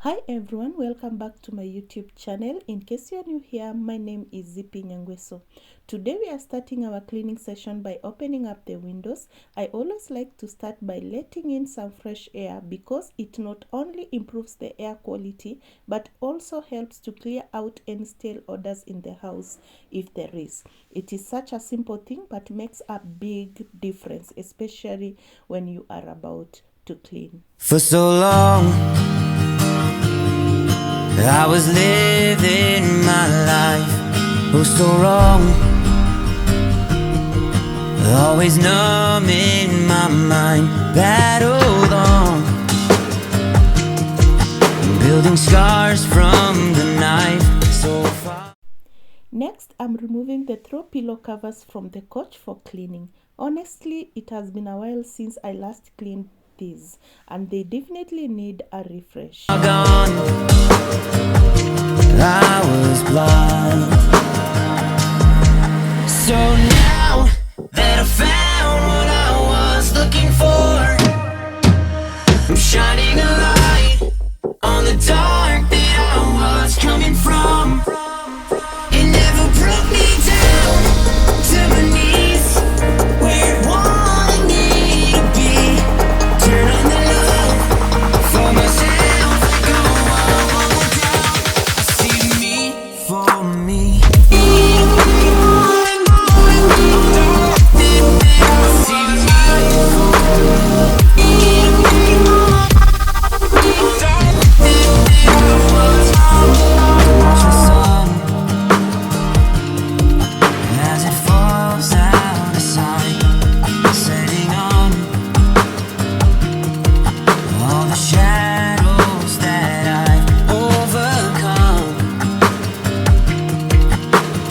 Hi everyone, welcome back to my YouTube channel. In case you're new here, my name is Zippy Nyangweso. Today we are starting our cleaning session by opening up the windows. I always like to start by letting in some fresh air because it not only improves the air quality but also helps to clear out any stale odors in the house if there is. It is such a simple thing but makes a big difference, especially when you are about to clean. For so long I was living my life, oh so wrong, always numb in my mind, battled on, building scars from the knife so far. Next, I'm removing the throw pillow covers from the couch for cleaning. Honestly, it has been a while since I last cleaned these and they definitely need a refresh. Gone, I was blind. So now that I found what I was looking for, I'm shining a light on the dark that I was coming from. It never brought me down to my knees, where it wanted me to be. Turn on the love for myself, go on down. See me for me. As it falls out of sight, setting on all the shadows that I've overcome,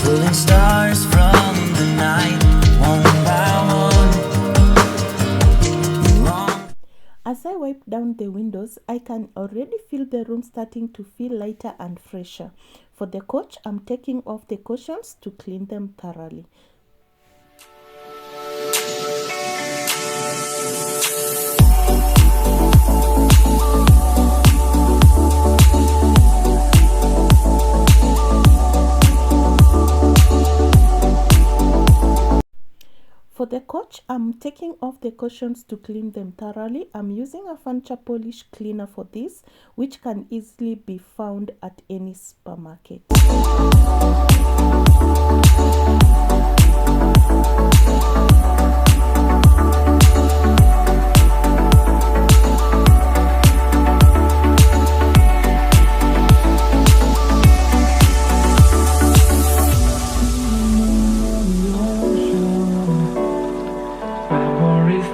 pulling stars from the night, one by one. As I wipe down the windows, I can already feel the room starting to feel lighter and fresher. For the couch, I'm taking off the cushions to clean them thoroughly. For the couch, I'm taking off the cushions to clean them thoroughly. I'm using a furniture polish cleaner for this, which can easily be found at any supermarket.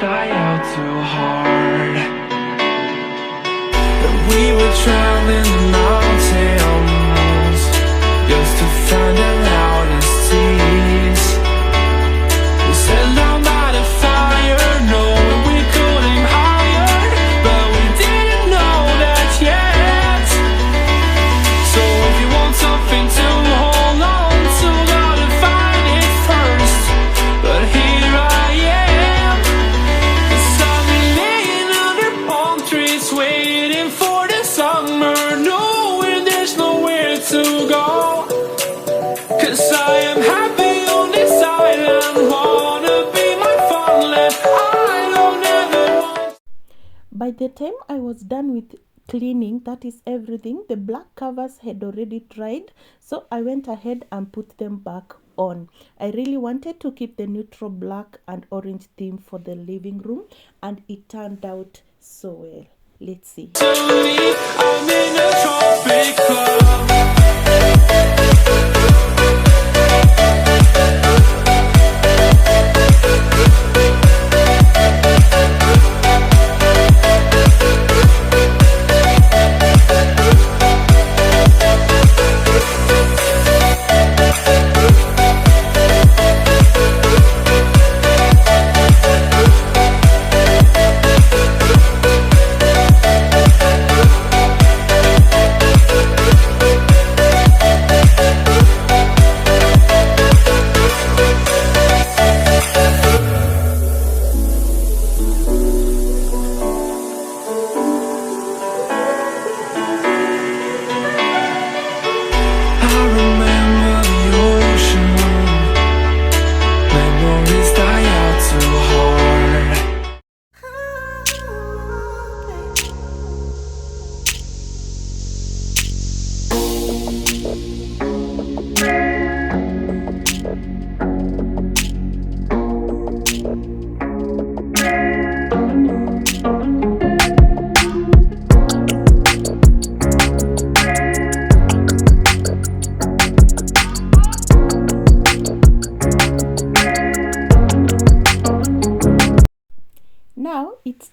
Die out too hard, but we were traveling the mountains just to find the loudest tease. We set down by the fire, knowing we could aim higher, but we didn't know that yet. So if you want something to hold on to, gotta find it first. But here I am, waiting for the summer, knowing there's nowhere to go. 'Cause I am happy on this island, wanna be my farmland. I don't ever want. By the time I was done with cleaning, that is everything, the black covers had already dried, so I went ahead and put them back on. I really wanted to keep the neutral black and orange theme for the living room, and it turned out so well. Let's see. I'm in a tropic club.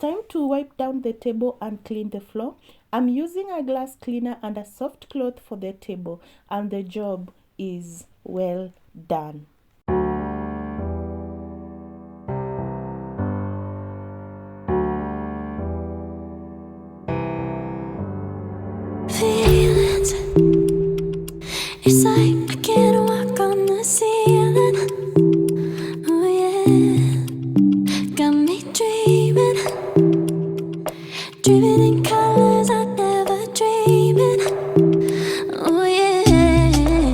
time to wipe down the table and clean the floor. I'm using a glass cleaner and a soft cloth for the table, and the job is well done. Feelings, it's like I can't walk on the ceiling. Oh yeah, got me dreaming, dreaming in colors I never dreamed in. Oh yeah,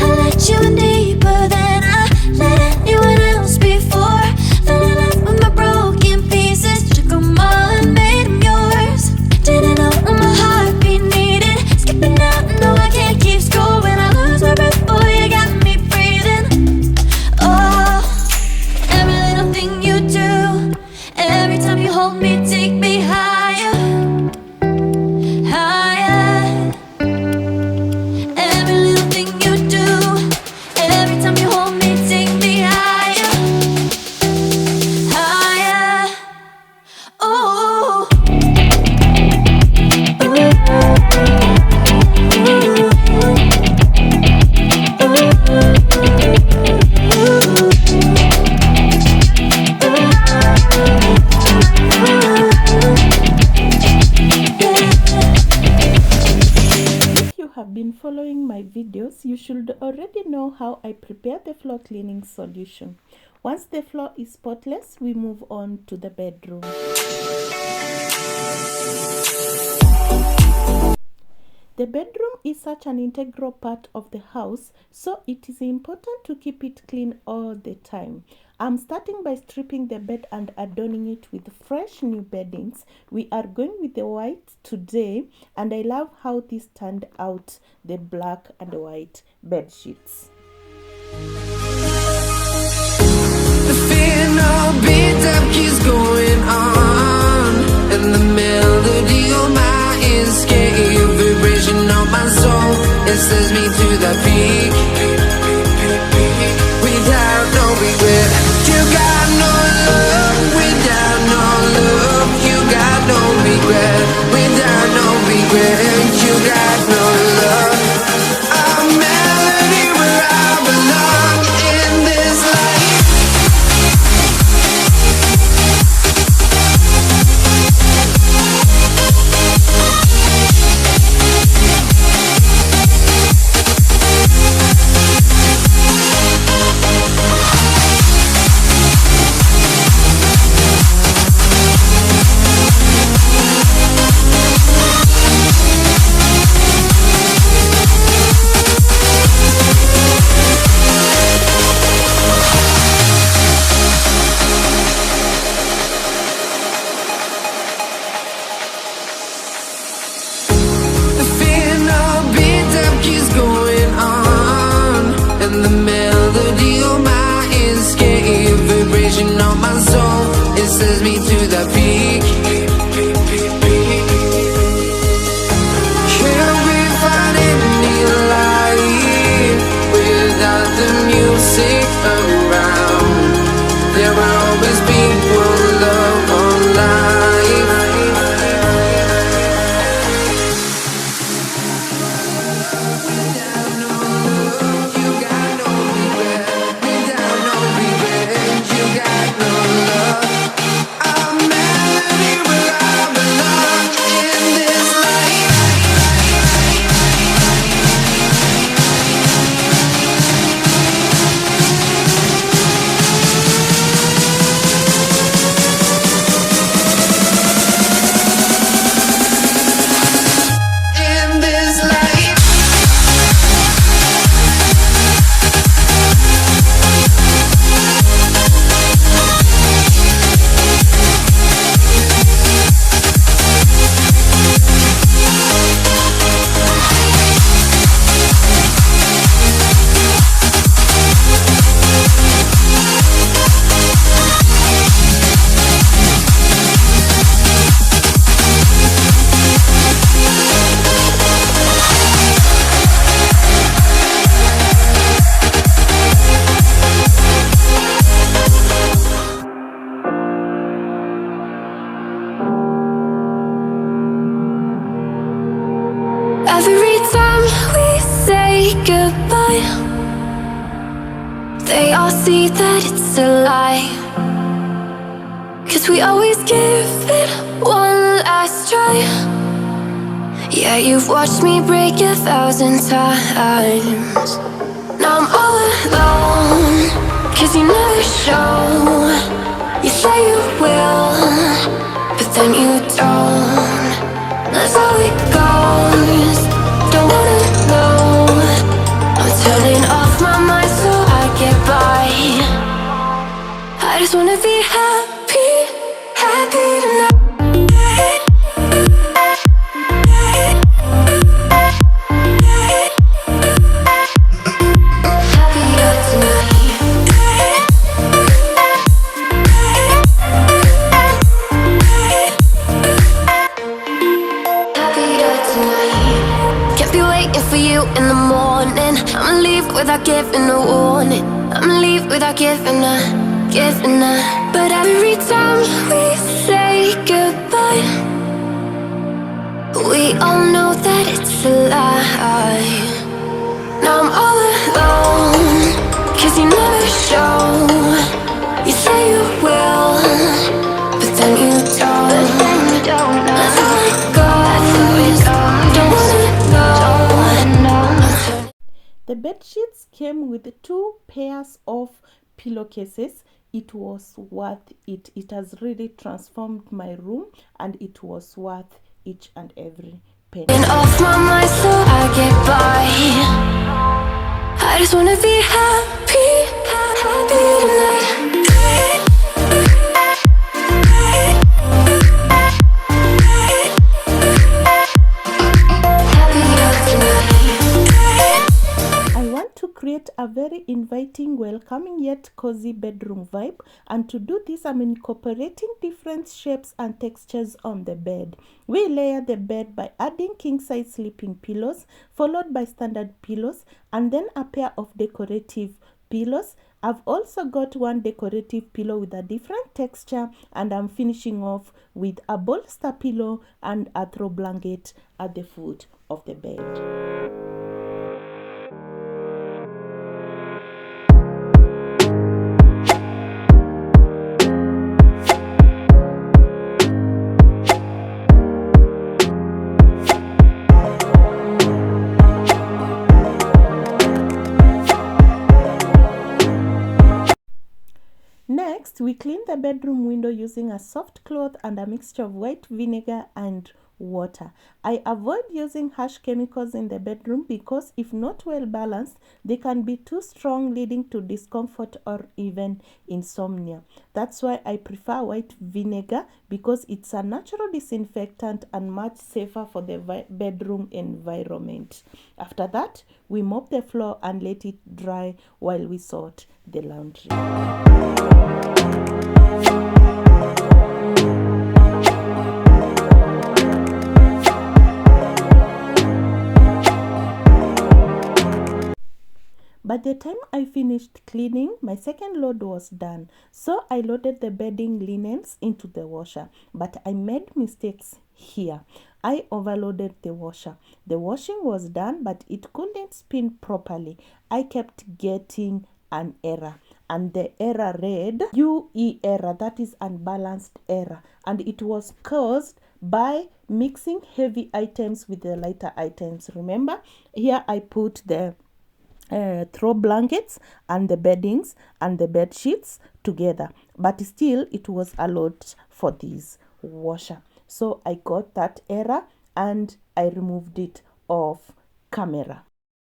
I let you in deeper than I let anyone else before. Fell in love with my broken pieces, took 'em all and made 'em yours. Didn't know what my heartbeat needed, skipping out, no I can't keep score. When I lose my breath, boy, you got me breathing. Oh, every little thing you do, every time you hold me, take me higher, higher. Every little thing you do, every time you hold me, take me higher, higher. Oh. If you have been following my videos, you should already know how I prepare the floor cleaning solution. Once the floor is spotless, we move on to the bedroom. The bedroom is such an integral part of the house, so it is important to keep it clean all the time. I'm starting by stripping the bed and adorning it with fresh new beddings. We are going with the white today, and I love how this turned out, the black and white bed sheets. The final beat up keeps going on, and the melody on my escape, vibration on my soul, it sends me to the peak. Without no regret, you got no love. Without no love, you got no regret. Without no regret, you got no love. A melody where I belong in this life. I'm goodbye, they all see that it's a lie. 'Cause we always give it one last try. Yeah, you've watched me break 1,000 times. Now I'm all alone, 'cause you never show. You say you will, but then you don't. That's how it goes. Don't wanna know. I'm turning off my mind so I get by. I just wanna be happy, happy tonight. For you in the morning, I'ma leave without giving a warning. I'ma leave without giving a. But every time we say goodbye, we all know that it's a lie. Now I'm all alone, 'cause you never show. You say you will, but then you don't. That's how it goes. Don't wanna know. The bed sheets came with 2 pairs of pillowcases. It was worth it. It has really transformed my room, and it was worth each and every penny. And off my mind so I get by. I just wanna be happy, happy tonight. Create a very inviting, welcoming yet cozy bedroom vibe, and to do this I'm incorporating different shapes and textures on the bed. We layer the bed by adding king size sleeping pillows, followed by standard pillows, and then a pair of decorative pillows. I've also got one decorative pillow with a different texture, and I'm finishing off with a bolster pillow and a throw blanket at the foot of the bed. Next, we clean the bedroom window using a soft cloth and a mixture of white vinegar and water. I avoid using harsh chemicals in the bedroom because if not well balanced, they can be too strong, leading to discomfort or even insomnia. That's why I prefer white vinegar, because it's a natural disinfectant and much safer for the bedroom environment. After that, we mop the floor and let it dry while we sort the laundry. By the time I finished cleaning, my second load was done. So I loaded the bedding linens into the washer, but I made mistakes here. I overloaded the washer. The washing was done, but it couldn't spin properly. I kept getting an error, and the error read UE error, that is unbalanced error, and it was caused by mixing heavy items with the lighter items. Remember, here I put the throw blankets and the beddings and the bed sheets together, but still it was a lot for this washer. So I got that error and I removed it off camera.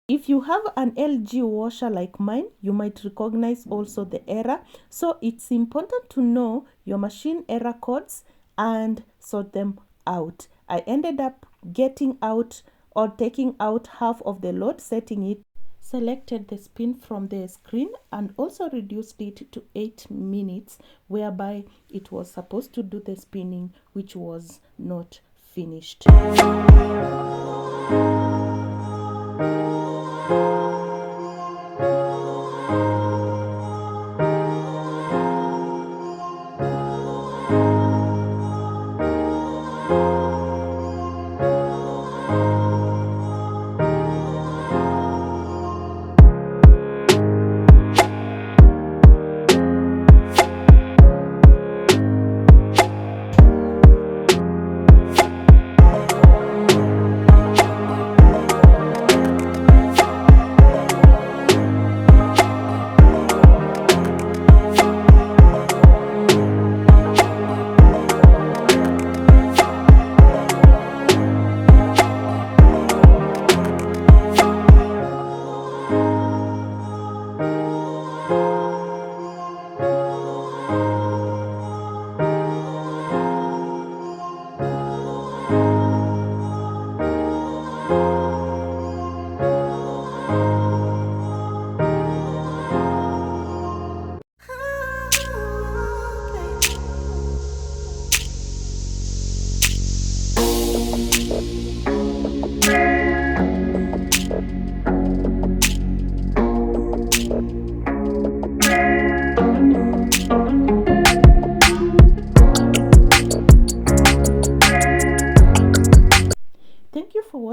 If you have an LG washer like mine, you might recognize also the error. So it's important to know your machine error codes and sort them out. I ended up getting out or taking out half of the load, setting it, selected the spin from the screen, and also reduced it to 8 minutes, whereby it was supposed to do the spinning, which was not finished.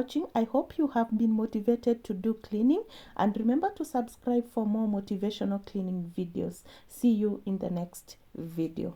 watching. I hope you have been motivated to do cleaning, and remember to subscribe for more motivational cleaning videos. See you in the next video.